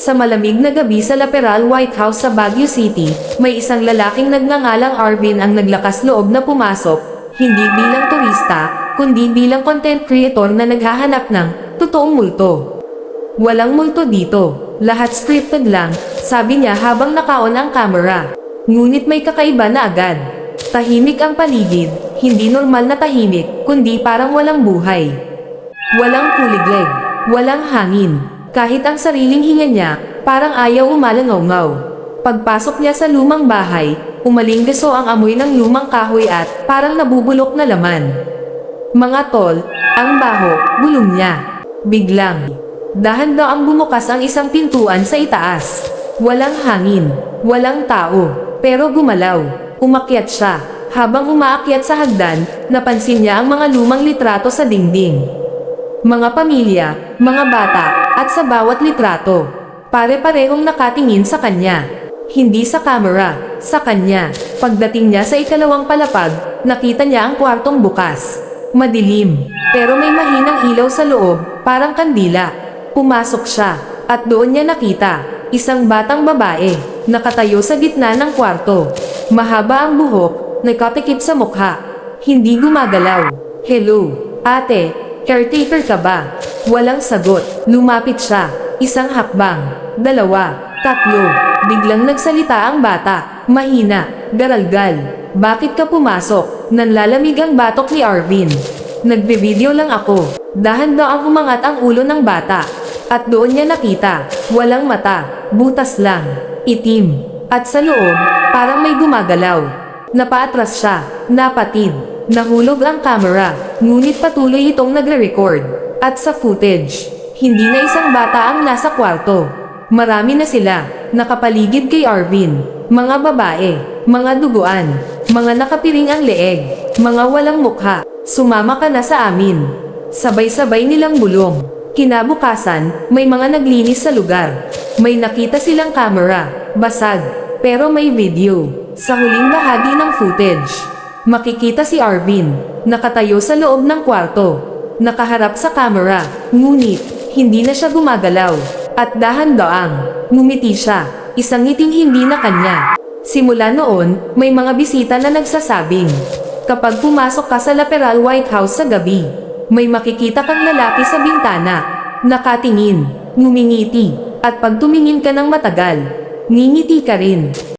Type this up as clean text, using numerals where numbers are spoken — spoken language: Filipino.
Sa malamig na gabi sa Laperal White House sa Baguio City, may isang lalaking nagngangalang Arvin ang naglakas loob na pumasok, hindi bilang turista, kundi bilang content creator na naghahanap ng totoong multo. Walang multo dito, lahat scripted lang, sabi niya habang naka-on ang camera. Ngunit may kakaiba na agad. Tahimik ang paligid, hindi normal na tahimik, kundi parang walang buhay. Walang kuliglig, walang hangin. Kahit ang sariling hinga niya, parang ayaw umalangaw-ngaw. Pagpasok niya sa lumang bahay, umalinggaso ang amoy ng lumang kahoy at parang nabubulok na laman. Mga tol, ang baho, bulong niya. Biglang, dahan-daang bumukas ang isang pintuan sa itaas. Walang hangin, walang tao, pero gumalaw. Umakyat siya. Habang umaakyat sa hagdan, napansin niya ang mga lumang litrato sa dingding. Mga pamilya, mga bata, at sa bawat litrato, pare-parehong nakatingin sa kanya. Hindi sa camera, sa kanya. Pagdating niya sa ikalawang palapag, nakita niya ang kwartong bukas. Madilim, pero may mahinang ilaw sa loob, parang kandila. Pumasok siya, at doon niya nakita, isang batang babae, nakatayo sa gitna ng kwarto. Mahaba ang buhok, nakatikip sa mukha. Hindi gumagalaw. Hello, ate, caretaker ka ba? Walang sagot. Lumapit siya. Isang hakbang. Dalawa. Tatlo. Biglang nagsalita ang bata. Mahina. Garalgal. Bakit ka pumasok? Nanlalamig ang batok ni Arvin. Nagbe-video lang ako. Dahan-daang umangat ang ulo ng bata. At doon niya nakita. Walang mata. Butas lang. Itim. At sa loob, parang may gumagalaw. Napaatras siya. Napatid. Nahulog ang camera, ngunit patuloy itong nagre-record. At sa footage, hindi na isang bata ang nasa kwarto. Marami na sila, nakapaligid kay Arvin. Mga babae, mga duguan, mga nakapiring ang leeg, mga walang mukha. Sumama ka na sa amin. Sabay-sabay nilang bulong. Kinabukasan, may mga naglinis sa lugar. May nakita silang camera, basag, pero may video. Sa huling bahagi ng footage, makikita si Arvin, nakatayo sa loob ng kwarto, nakaharap sa camera, ngunit, hindi na siya gumagalaw, at dahan-daang, ngumiti siya, isang ngiting hindi na kanya. Simula noon, may mga bisita na nagsasabing, kapag pumasok ka sa Laperal White House sa gabi, may makikita kang lalaki sa bintana, nakatingin, ngumingiti, at pag tumingin ka ng matagal, ngingiti ka rin.